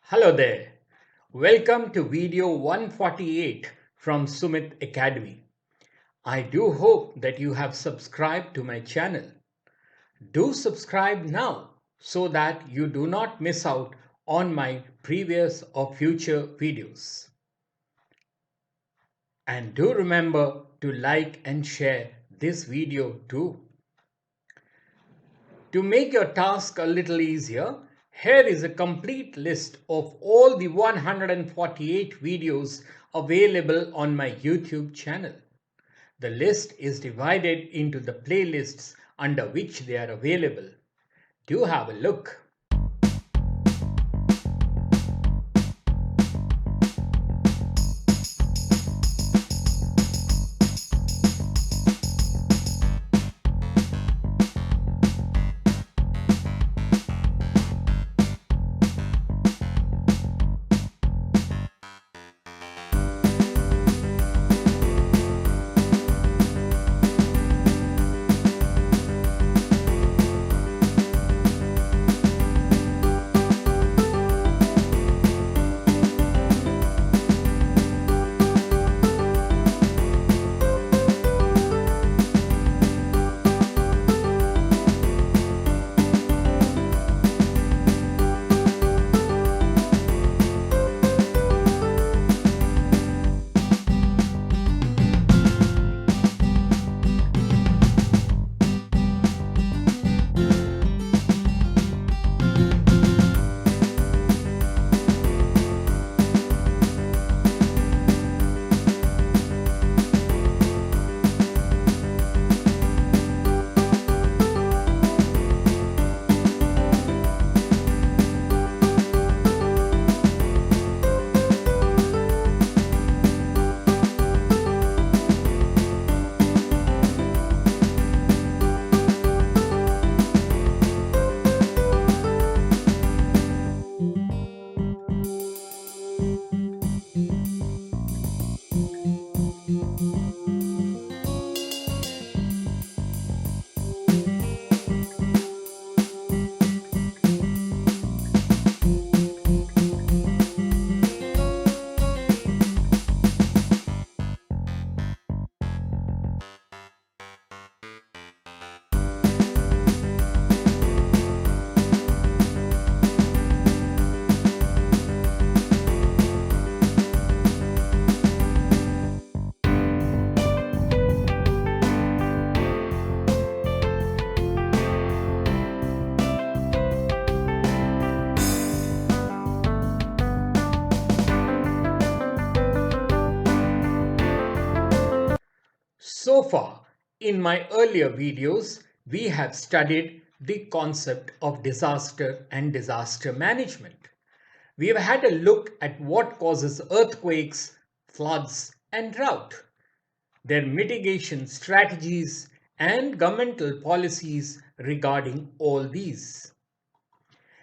Hello there. Welcome to video 148 from Sumit Academy. I do hope that you have subscribed to my channel. Do subscribe now so that you do not miss out on my previous or future videos. And do remember to like and share this video too. To make your task a little easier, here is a complete list of all the 148 videos available on my YouTube channel. The list is divided into the playlists under which they are available. Do have a look. So far, in my earlier videos, we have studied the concept of disaster and disaster management. We have had a look at what causes earthquakes, floods, and drought, their mitigation strategies, and governmental policies regarding all these.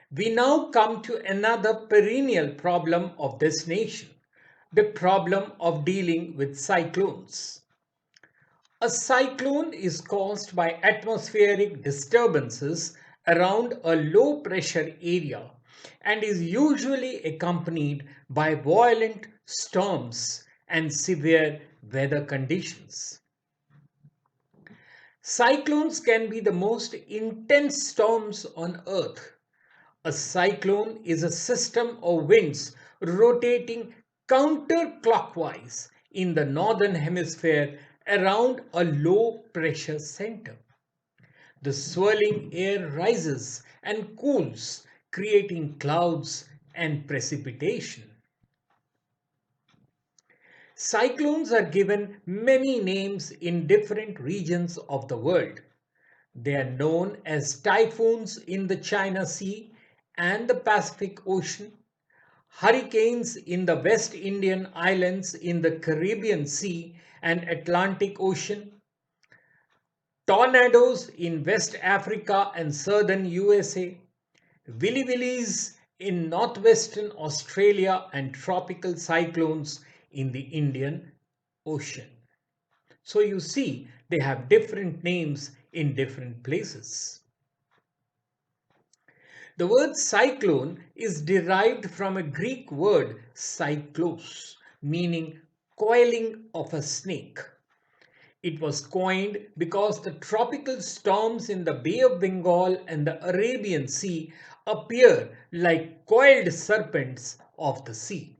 We now come to another perennial problem of this nation, the problem of dealing with cyclones. A cyclone is caused by atmospheric disturbances around a low pressure area and is usually accompanied by violent storms and severe weather conditions. Cyclones can be the most intense storms on Earth. A cyclone is a system of winds rotating counterclockwise in the northern hemisphere around a low pressure center. The swirling air rises and cools, creating clouds and precipitation. Cyclones are given many names in different regions of the world. They are known as typhoons in the China Sea and the Pacific Ocean, hurricanes in the West Indian Islands in the Caribbean Sea and Atlantic Ocean, tornadoes in West Africa and southern USA, willies in northwestern Australia, and tropical cyclones in the Indian Ocean. So you see, they have different names in different places. The word cyclone is derived from a Greek word cyclos, meaning coiling of a snake. It was coined because the tropical storms in the Bay of Bengal and the Arabian Sea appear like coiled serpents of the sea.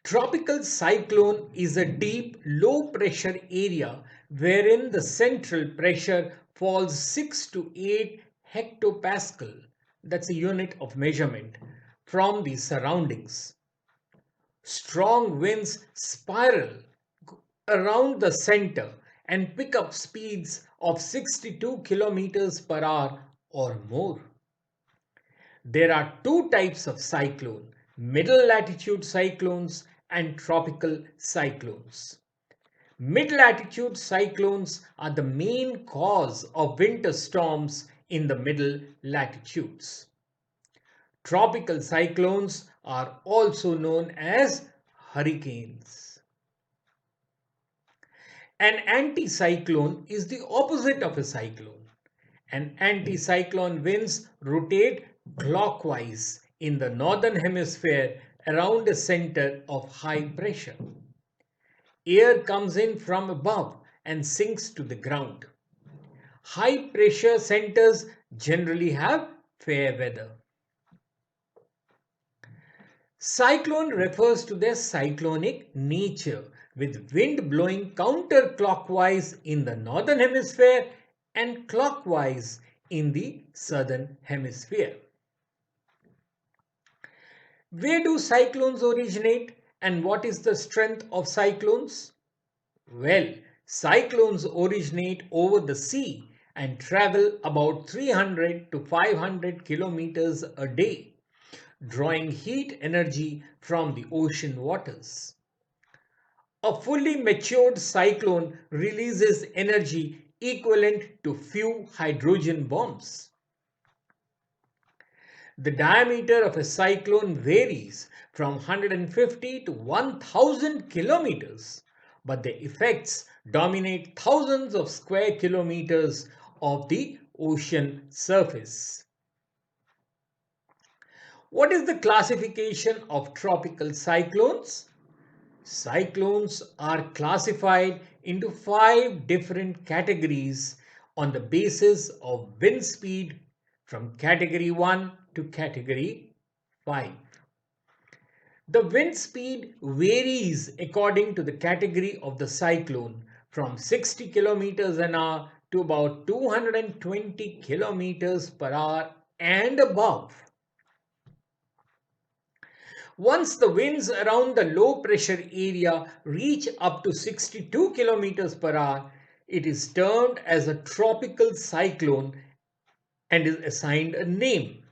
Tropical cyclone is a deep, low pressure area wherein the central pressure falls 6 to 8 hectopascal, that's a unit of measurement, from the surroundings. Strong winds spiral around the center and pick up speeds of 62 kilometers per hour or more. There are two types of cyclone: middle latitude cyclones and tropical cyclones. Mid latitude cyclones are the main cause of winter storms in the middle latitudes. Tropical cyclones are also known as hurricanes. An anticyclone is the opposite of a cyclone. An anticyclone winds rotate clockwise in the northern hemisphere around a center of high pressure. Air comes in from above and sinks to the ground. High pressure centers generally have fair weather. Cyclone refers to their cyclonic nature, with wind blowing counterclockwise in the northern hemisphere and clockwise in the southern hemisphere. Where do cyclones originate and what is the strength of cyclones? Well, cyclones originate over the sea and travel about 300 to 500 kilometers a day, drawing heat energy from the ocean waters. A fully matured cyclone releases energy equivalent to few hydrogen bombs. The diameter of a cyclone varies from 150 to 1000 kilometers, but the effects dominate thousands of square kilometers of the ocean surface. What is the classification of tropical cyclones? Cyclones are classified into 5 different categories on the basis of wind speed from category 1 to category 5. The wind speed varies according to the category of the cyclone from 60 kilometers an hour to about 220 kilometers per hour and above. Once the winds around the low pressure area reach up to 62 kilometers per hour, it is termed as a tropical cyclone and is assigned a name.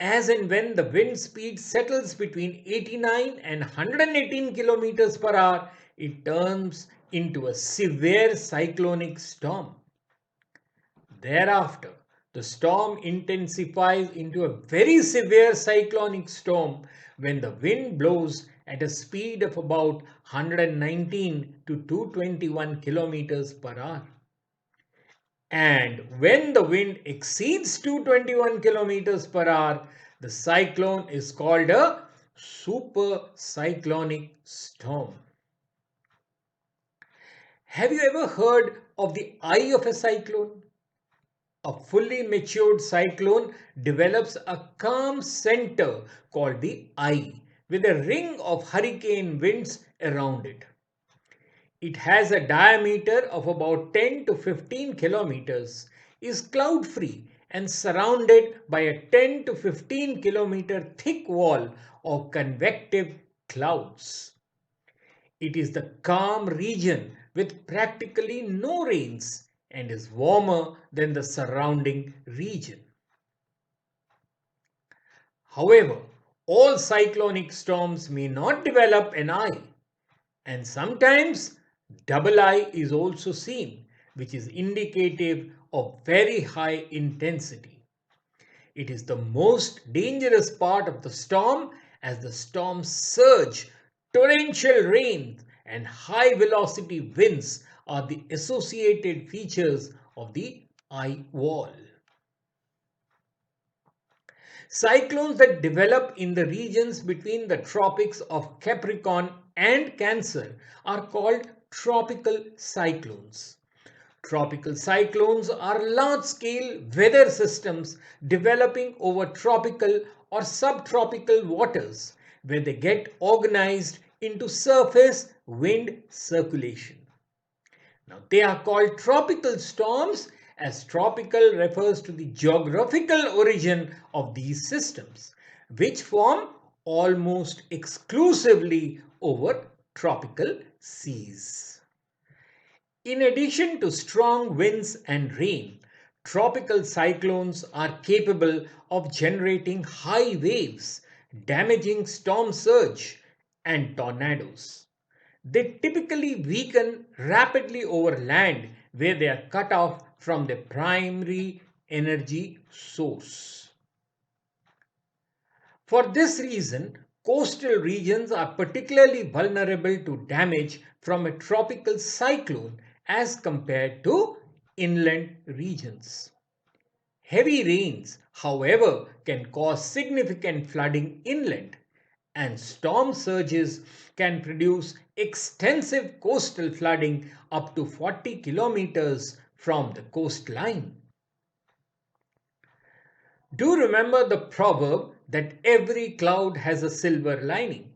As and when the wind speed settles between 89 and 118 kilometers per hour, it turns into a severe cyclonic storm. Thereafter, the storm intensifies into a very severe cyclonic storm when the wind blows at a speed of about 119 to 221 kilometers per hour. And when the wind exceeds 221 kilometers per hour, the cyclone is called a super cyclonic storm. Have you ever heard of the eye of a cyclone? A fully matured cyclone develops a calm center called the eye, with a ring of hurricane winds around it. It has a diameter of about 10 to 15 kilometers, is cloud free, and surrounded by a 10 to 15 kilometer thick wall of convective clouds. It is the calm region with practically no rains and is warmer than the surrounding region. However, all cyclonic storms may not develop an eye, and sometimes double eye is also seen, which is indicative of very high intensity. It is the most dangerous part of the storm, as the storms surge, torrential rain, and high velocity winds are the associated features of the eye wall. Cyclones that develop in the regions between the tropics of Capricorn and Cancer are called tropical cyclones. Tropical cyclones are large scale weather systems developing over tropical or subtropical waters where they get organized into surface wind circulation. Now, they are called tropical storms as tropical refers to the geographical origin of these systems, which form almost exclusively over tropical seas. In addition to strong winds and rain, tropical cyclones are capable of generating high waves, damaging storm surge, and tornadoes. They typically weaken rapidly over land where they are cut off from their primary energy source. For this reason, coastal regions are particularly vulnerable to damage from a tropical cyclone as compared to inland regions. Heavy rains, however, can cause significant flooding inland, and storm surges can produce extensive coastal flooding up to 40 kilometers from the coastline. Do remember the proverb that every cloud has a silver lining.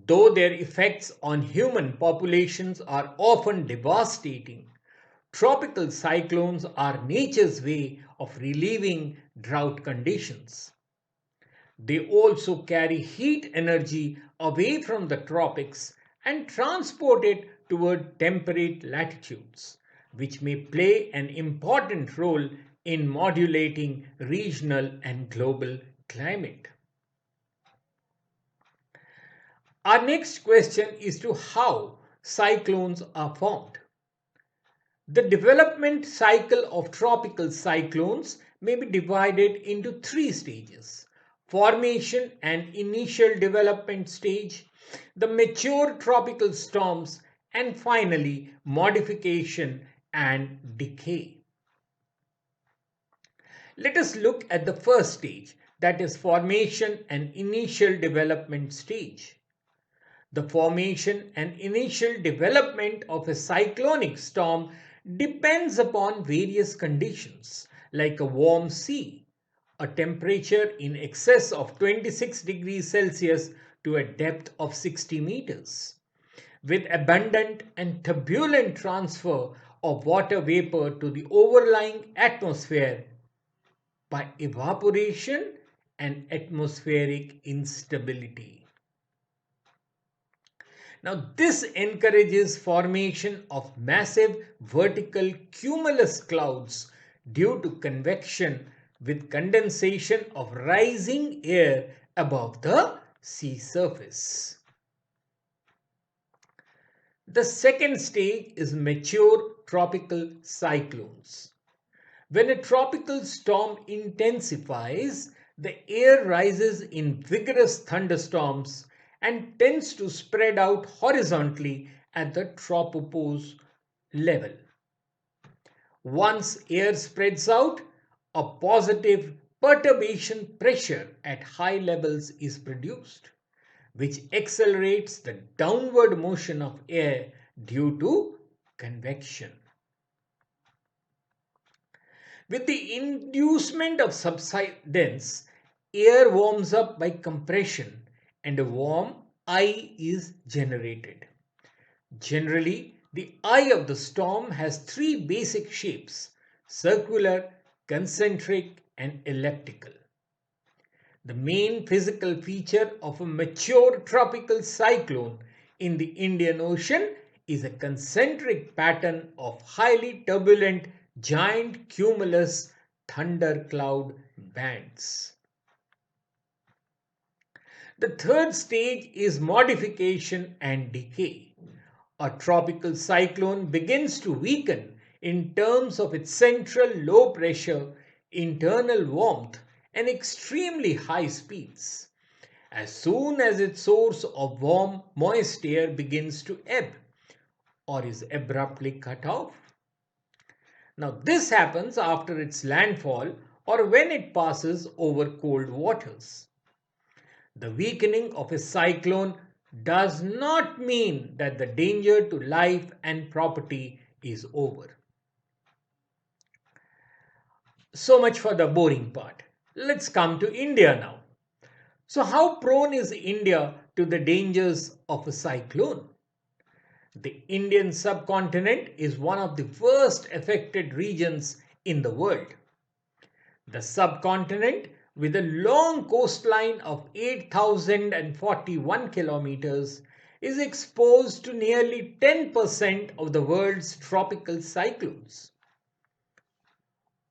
Though their effects on human populations are often devastating, tropical cyclones are nature's way of relieving drought conditions. They also carry heat energy away from the tropics and transport it toward temperate latitudes, which may play an important role in modulating regional and global climate. Our next question is to how cyclones are formed. The development cycle of tropical cyclones may be divided into three stages: formation and initial development stage, the mature tropical storms, and finally modification and decay. Let us look at the first stage, that is formation and initial development stage. The formation and initial development of a cyclonic storm depends upon various conditions like a warm sea, a temperature in excess of 26 degrees Celsius to a depth of 60 meters, with abundant and turbulent transfer of water vapor to the overlying atmosphere by evaporation and atmospheric instability. Now, this encourages formation of massive vertical cumulus clouds due to convection with condensation of rising air above the sea surface. The second stage is mature tropical cyclones. When a tropical storm intensifies, the air rises in vigorous thunderstorms and tends to spread out horizontally at the tropopause level. Once air spreads out, a positive perturbation pressure at high levels is produced, which accelerates the downward motion of air due to convection. With the inducement of subsidence, air warms up by compression and a warm eye is generated. Generally, the eye of the storm has three basic shapes: circular, concentric, and elliptical. The main physical feature of a mature tropical cyclone in the Indian Ocean is a concentric pattern of highly turbulent giant cumulus thundercloud bands. The third stage is modification and decay. A tropical cyclone begins to weaken in terms of its central low pressure, internal warmth, and extremely high speeds as soon as its source of warm, moist air begins to ebb or is abruptly cut off. Now, this happens after its landfall or when it passes over cold waters. The weakening of a cyclone does not mean that the danger to life and property is over. So much for the boring part. Let's come to India now. So, how prone is India to the dangers of a cyclone? The Indian subcontinent is one of the worst affected regions in the world. The subcontinent, with a long coastline of 8,041 kilometers, is exposed to nearly 10% of the world's tropical cyclones.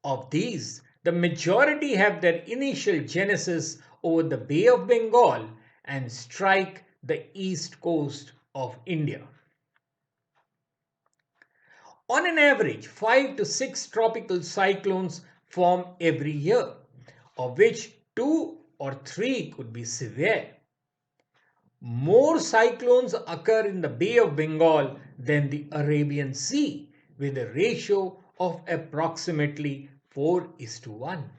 Of these, the majority have their initial genesis over the Bay of Bengal and strike the east coast of India. On an average, 5 to 6 tropical cyclones form every year, of which 2 or 3 could be severe. More cyclones occur in the Bay of Bengal than the Arabian Sea, with a ratio of approximately 4:1.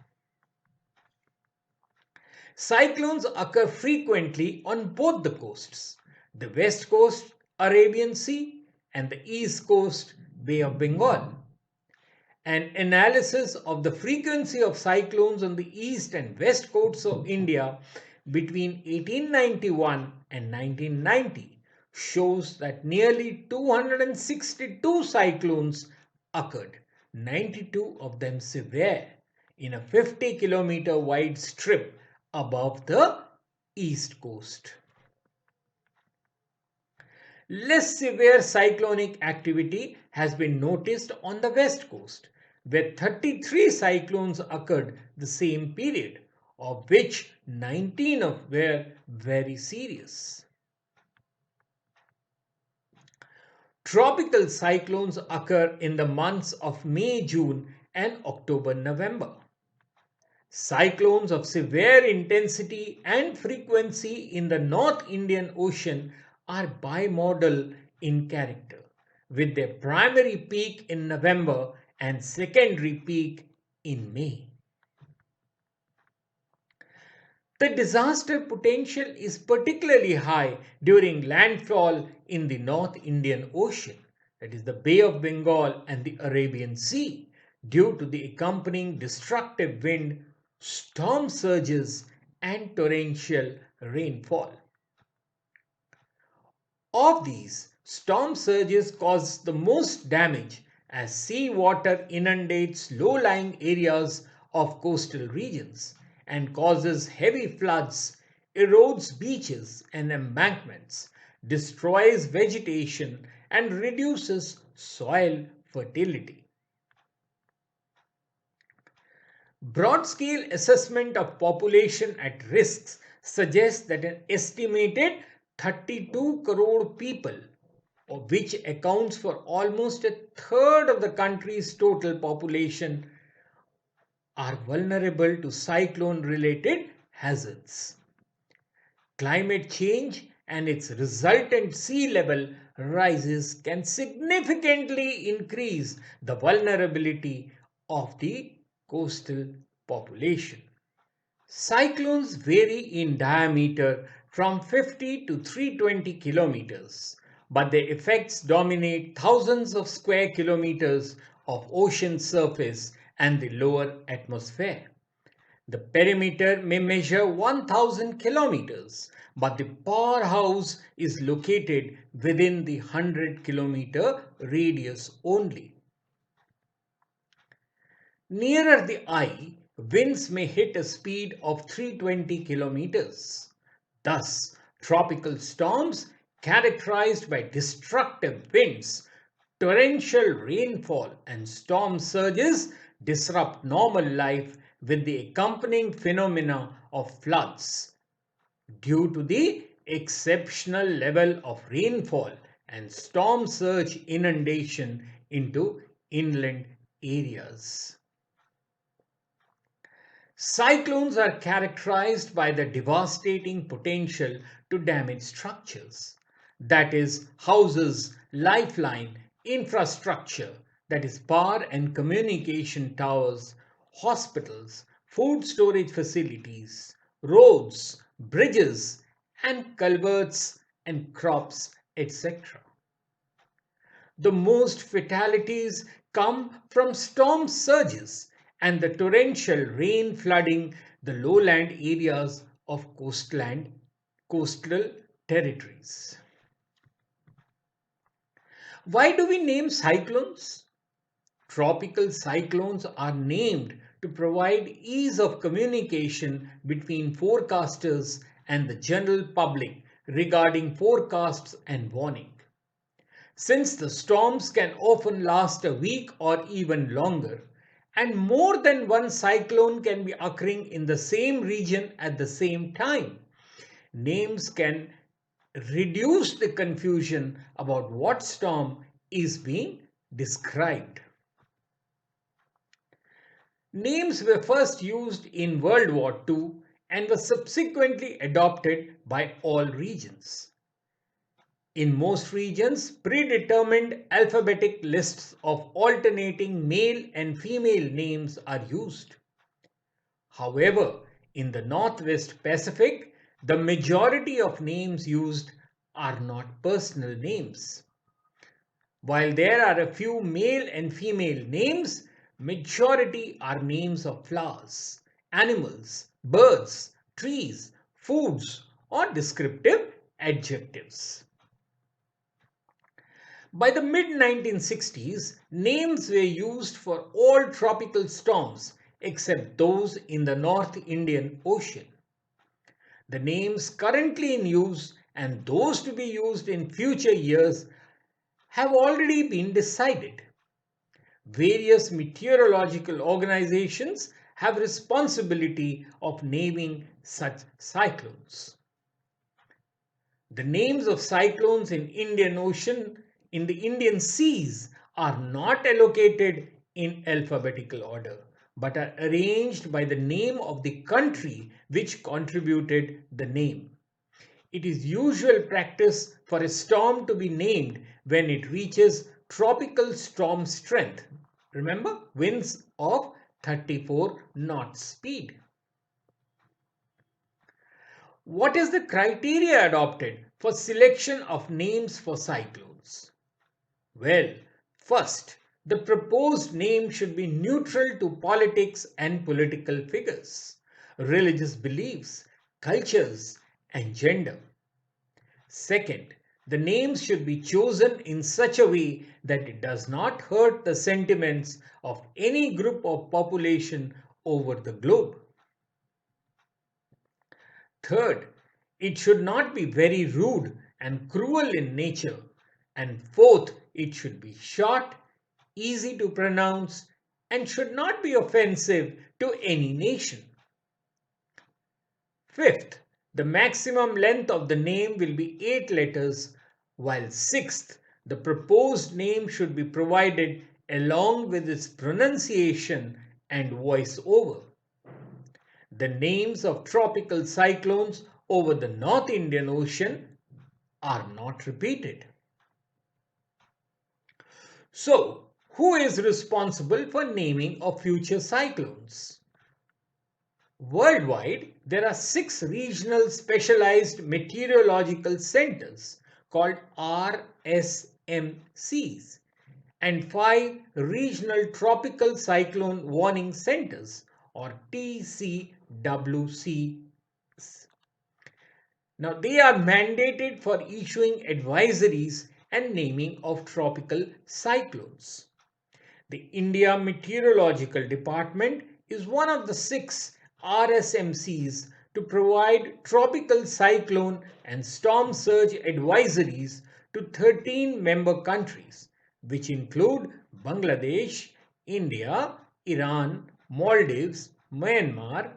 Cyclones occur frequently on both the coasts, the west coast, Arabian Sea, and the east coast, Bay of Bengal. An analysis of the frequency of cyclones on the east and west coasts of India between 1891 and 1990 shows that nearly 262 cyclones occurred, 92 of them severe, in a 50-kilometer wide strip above the east coast. Less severe cyclonic activity has been noticed on the west coast, where 33 cyclones occurred the same period, of which 19 were very serious. Tropical cyclones occur in the months of May, June, and October, November. Cyclones of severe intensity and frequency in the North Indian Ocean are bimodal in character, with their primary peak in November and secondary peak in May. The disaster potential is particularly high during landfall in the North Indian Ocean, that is the Bay of Bengal and the Arabian Sea, due to the accompanying destructive wind, storm surges, and torrential rainfall. Of these, storm surges cause the most damage as sea water inundates low-lying areas of coastal regions and causes heavy floods, erodes beaches and embankments, destroys vegetation, and reduces soil fertility. Broad-scale assessment of population at risks suggests that an estimated 32 crore people, which accounts for almost a third of the country's total population, are vulnerable to cyclone-related hazards. Climate change and its resultant sea level rises can significantly increase the vulnerability of the coastal population. Cyclones vary in diameter from 50 to 320 kilometers, but their effects dominate thousands of square kilometers of ocean surface and the lower atmosphere. The perimeter may measure 1,000 kilometers, but the powerhouse is located within the 100-kilometer radius only. Nearer the eye, winds may hit a speed of 320 kilometers. Thus, tropical storms characterized by destructive winds, torrential rainfall, and storm surges disrupt normal life with the accompanying phenomena of floods due to the exceptional level of rainfall and storm surge inundation into inland areas. Cyclones are characterized by the devastating potential to damage structures, that is, houses, lifeline, infrastructure, that is, power and communication towers, hospitals, food storage facilities, roads, bridges, and culverts and crops, etc. The most fatalities come from storm surges and the torrential rain flooding the lowland areas of coastal territories. Why do we name cyclones? Tropical cyclones are named to provide ease of communication between forecasters and the general public regarding forecasts and warning. Since the storms can often last a week or even longer, and more than one cyclone can be occurring in the same region at the same time, names can reduce the confusion about what storm is being described. Names were first used in World War II and were subsequently adopted by all regions. In most regions, predetermined alphabetic lists of alternating male and female names are used. However, in the Northwest Pacific, the majority of names used are not personal names. While there are a few male and female names, majority are names of flowers, animals, birds, trees, foods, or descriptive adjectives. By the mid 1960s, names were used for all tropical storms except those in the North Indian Ocean. The names currently in use and those to be used in future years have already been decided. Various meteorological organizations have responsibility of naming such cyclones. The names of cyclones in the Indian seas are not allocated in alphabetical order but are arranged by the name of the country which contributed the name. It is usual practice for a storm to be named when it reaches tropical storm strength. Remember, winds of 34 knot speed. What is the criteria adopted for selection of names for cyclones? Well, first, the proposed name should be neutral to politics and political figures, religious beliefs, cultures, and gender. Second, the names should be chosen in such a way that it does not hurt the sentiments of any group of population over the globe. Third, it should not be very rude and cruel in nature. And fourth, it should be short, easy to pronounce, and should not be offensive to any nation. Fifth, the maximum length of the name will be 8 letters, while sixth, the proposed name should be provided along with its pronunciation and voice over. The names of tropical cyclones over the North Indian Ocean are not repeated. So, who is responsible for naming of future cyclones? Worldwide, there are 6 regional specialized meteorological centers called RSMCs and 5 regional tropical cyclone warning centers or TCWCs. Now, they are mandated for issuing advisories and naming of tropical cyclones. The India Meteorological Department is one of the 6 RSMCs to provide tropical cyclone and storm surge advisories to 13 member countries, which include Bangladesh, India, Iran, Maldives, Myanmar,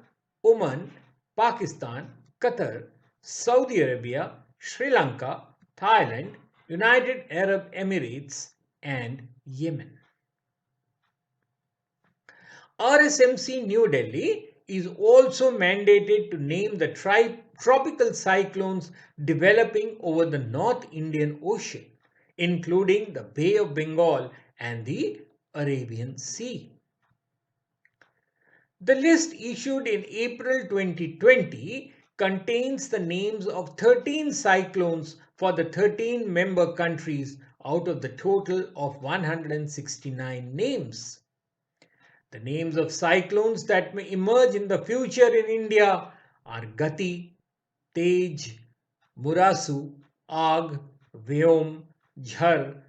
Oman, Pakistan, Qatar, Saudi Arabia, Sri Lanka, Thailand, United Arab Emirates, and Yemen. RSMC New Delhi is also mandated to name the tropical cyclones developing over the North Indian Ocean, including the Bay of Bengal and the Arabian Sea. The list issued in April 2020 contains the names of 13 cyclones for the 13 member countries out of the total of 169 names. The names of cyclones that may emerge in the future in India are Gati, Tej, Murasu, Ag, Vyom, Jhar,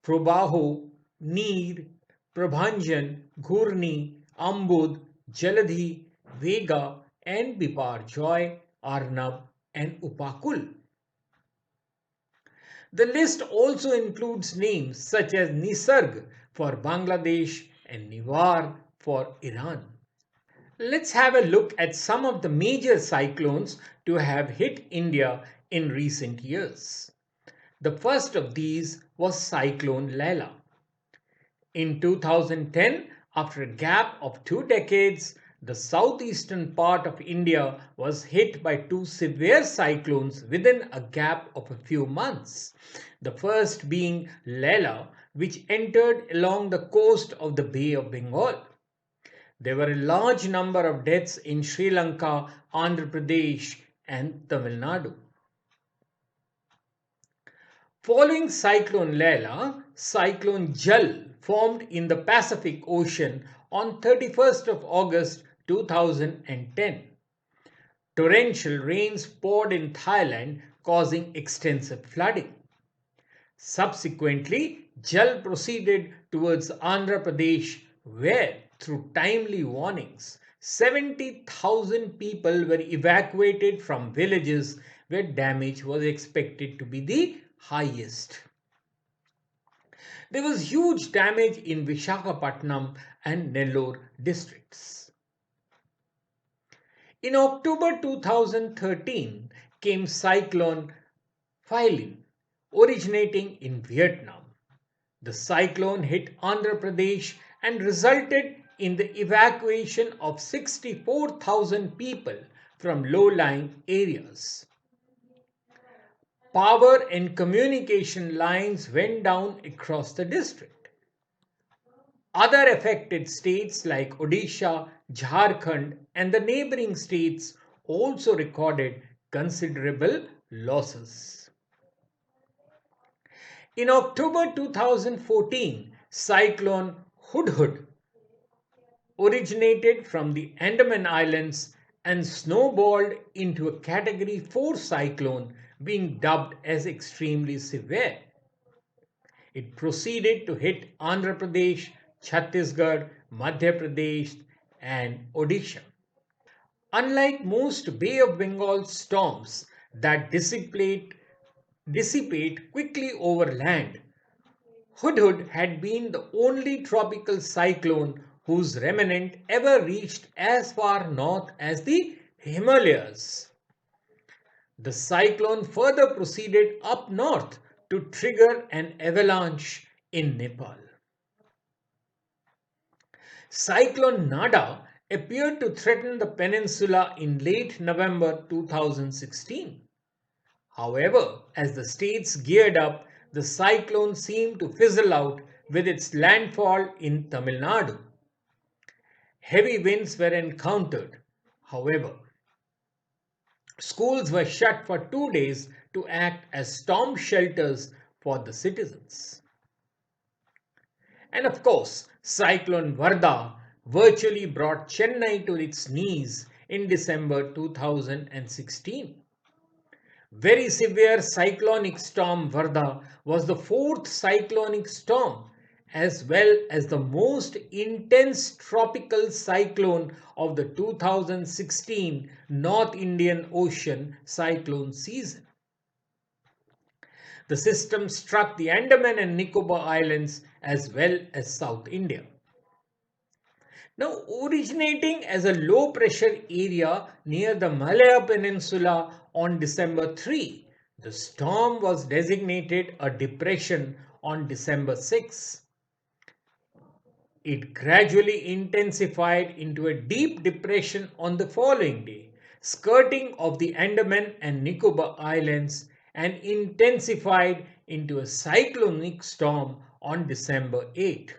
Probaho, Neer, Prabhanjan, Ghurni, Ambud, Jaladhi, Vega, and Biparjoy, Arnab, and Upakul. The list also includes names such as Nisarg for Bangladesh and Nivar for Iran. Let's have a look at some of the major cyclones to have hit India in recent years. The first of these was Cyclone Leila. In 2010, after a gap of 2 decades, the southeastern part of India was hit by two severe cyclones within a gap of a few months. The first being Leila, which entered along the coast of the Bay of Bengal. There were a large number of deaths in Sri Lanka, Andhra Pradesh, and Tamil Nadu. Following Cyclone Leila, Cyclone Jal formed in the Pacific Ocean on 31st of August 2010. Torrential rains poured in Thailand, causing extensive flooding. Subsequently, Jal proceeded towards Andhra Pradesh, where, through timely warnings, 70,000 people were evacuated from villages where damage was expected to be the highest. There was huge damage in Vishakhapatnam and Nellore districts. In October 2013 came Cyclone Philin, originating in Vietnam. The cyclone hit Andhra Pradesh and resulted in the evacuation of 64,000 people from low-lying areas. Power and communication lines went down across the district. Other affected states like Odisha, Jharkhand, and the neighboring states also recorded considerable losses. In October 2014, Cyclone Hudhud originated from the Andaman Islands and snowballed into a Category 4 cyclone, being dubbed as extremely severe. It proceeded to hit Andhra Pradesh, Chhattisgarh, Madhya Pradesh, and Odisha. Unlike most Bay of Bengal storms that dissipate quickly over land, Hudhud had been the only tropical cyclone whose remnant ever reached as far north as the Himalayas. The cyclone further proceeded up north to trigger an avalanche in Nepal. Cyclone Nada appeared to threaten the peninsula in late November 2016. However, as the states geared up, the cyclone seemed to fizzle out with its landfall in Tamil Nadu. Heavy winds were encountered. However, schools were shut for 2 days to act as storm shelters for the citizens. And of course, Cyclone Varda virtually brought Chennai to its knees in December 2016. Very severe cyclonic storm Varda was the fourth cyclonic storm as well as the most intense tropical cyclone of the 2016 North Indian Ocean cyclone season. The system struck the Andaman and Nicobar Islands as well as South India. Now, originating as a low pressure area near the Malaya Peninsula on December 3, the storm was designated a depression on December 6. It gradually intensified into a deep depression on the following day, skirting of the Andaman and Nicobar Islands, and intensified into a cyclonic storm on December 8.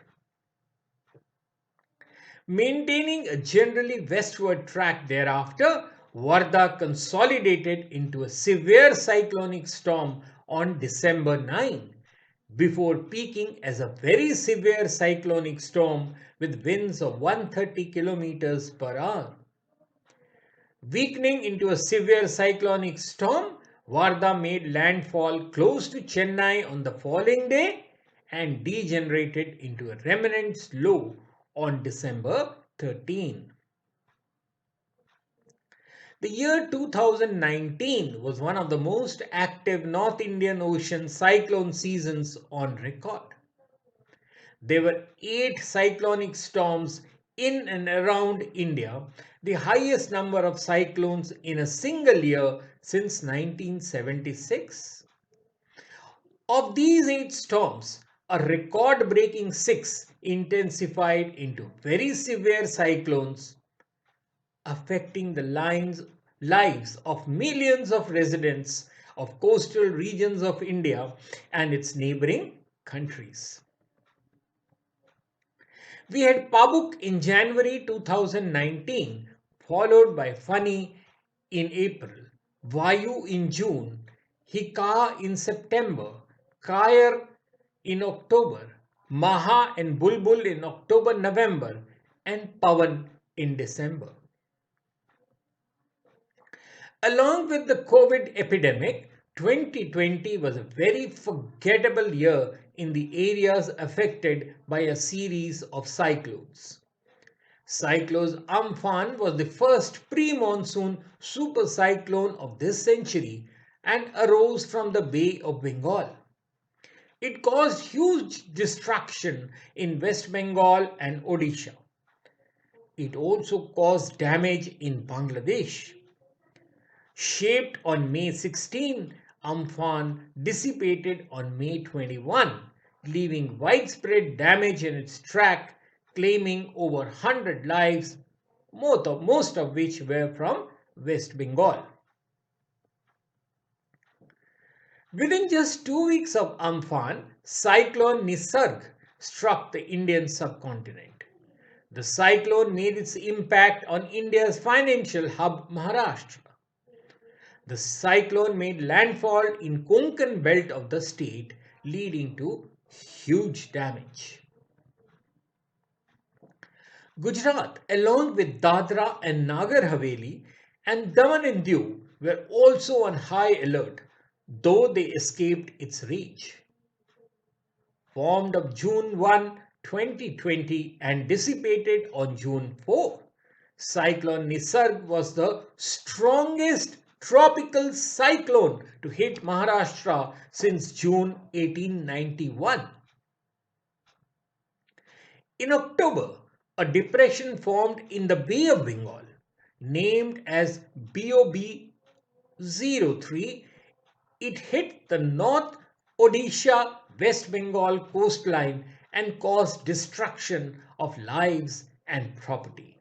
Maintaining a generally westward track thereafter, Varda consolidated into a severe cyclonic storm on December 9, before peaking as a very severe cyclonic storm with winds of 130 kilometers per hour. Weakening into a severe cyclonic storm, Varda made landfall close to Chennai on the following day and degenerated into a remnant low on December 13. The year 2019 was one of the most active North Indian Ocean cyclone seasons on record. There were 8 cyclonic storms in and around India, the highest number of cyclones in a single year since 1976. Of these 8 storms, a record breaking 6 intensified into very severe cyclones, affecting the lives of millions of residents of coastal regions of India and its neighboring countries. We had Pabuk in January 2019, followed by Fani in April, Vayu in June, Hika in September, Kair in October, Maha and Bulbul in October-November, and Pavan in December. Along with the COVID epidemic, 2020 was a very forgettable year in the areas affected by a series of cyclones. Cyclone Amphan was the first pre-monsoon super cyclone of this century and arose from the Bay of Bengal. It caused huge destruction in West Bengal and Odisha. It also caused damage in Bangladesh. Shaped on May 16, Amphan dissipated on May 21, leaving widespread damage in its track, claiming over 100 lives, most of which were from West Bengal. Within just 2 weeks of Amphan, Cyclone Nissan struck the Indian subcontinent. The cyclone made its impact on India's financial hub Maharashtra. The cyclone made landfall in Konkan belt of the state, leading to huge damage. Gujarat, along with Dadra and Nagar Haveli and Daman and Diu, were also on high alert, though they escaped its reach. Formed of June 1, 2020 and dissipated on June 4, Cyclone Nisarg was the strongest tropical cyclone to hit Maharashtra since June 1891. In October, a depression formed in the Bay of Bengal, named as BOB-03. It hit the North Odisha West Bengal coastline and caused destruction of lives and property.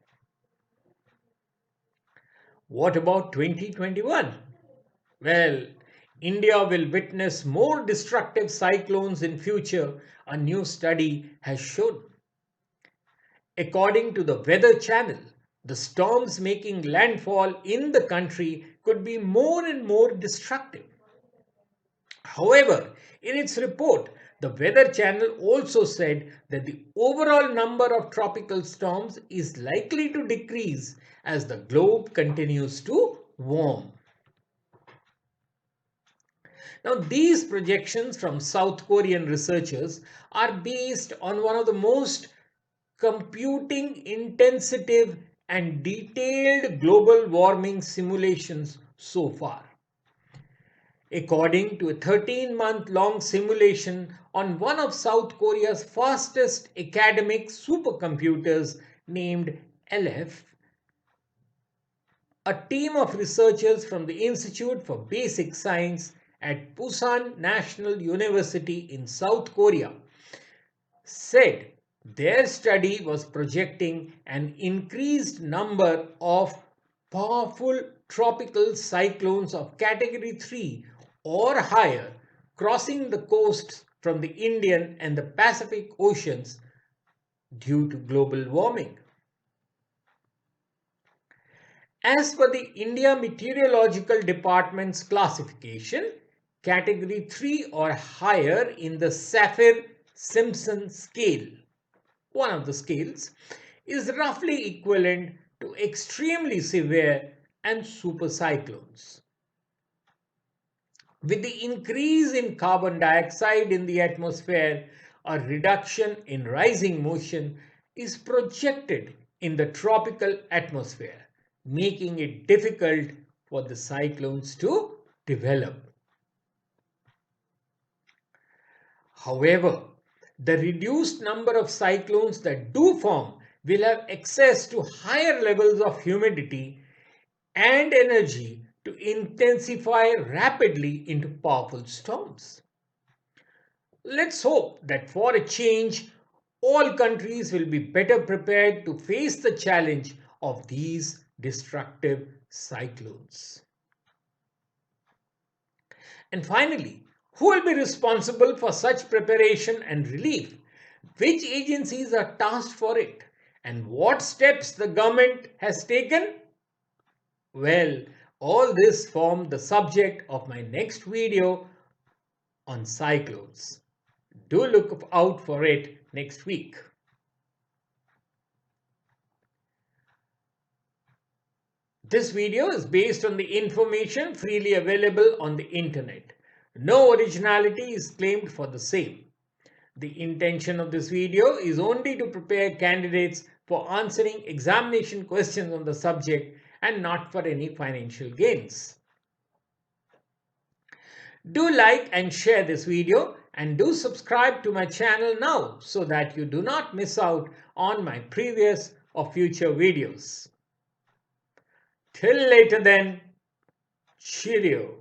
What about 2021? Well, India will witness more destructive cyclones in future, a new study has shown. According to the Weather Channel, the storms making landfall in the country could be more and more destructive. However, in its report, the Weather Channel also said that the overall number of tropical storms is likely to decrease as the globe continues to warm. Now, these projections from South Korean researchers are based on one of the most computing intensive and detailed global warming simulations so far. According to a 13-month-long simulation on one of South Korea's fastest academic supercomputers named LF, a team of researchers from the Institute for Basic Science at Busan National University in South Korea said their study was projecting an increased number of powerful tropical cyclones of category 3 or higher crossing the coasts from the Indian and the Pacific Oceans due to global warming. As per the India Meteorological Department's classification, category 3 or higher in the Saffir-Simpson scale, one of the scales, is roughly equivalent to extremely severe and super cyclones. With the increase in carbon dioxide in the atmosphere, a reduction in rising motion is projected in the tropical atmosphere, making it difficult for the cyclones to develop. However, the reduced number of cyclones that do form will have access to higher levels of humidity and energy to intensify rapidly into powerful storms. Let's hope that for a change, all countries will be better prepared to face the challenge of these destructive cyclones. And finally, who will be responsible for such preparation and relief? Which agencies are tasked for it? And what steps the government has taken? Well, all this form the subject of my next video on cyclones. Do look out for it next week. This video is based on the information freely available on the internet. No originality is claimed for the same. The intention of this video is only to prepare candidates for answering examination questions on the subject and not for any financial gains. Do like and share this video and do subscribe to my channel now so that you do not miss out on my previous or future videos. Till later then, cheerio.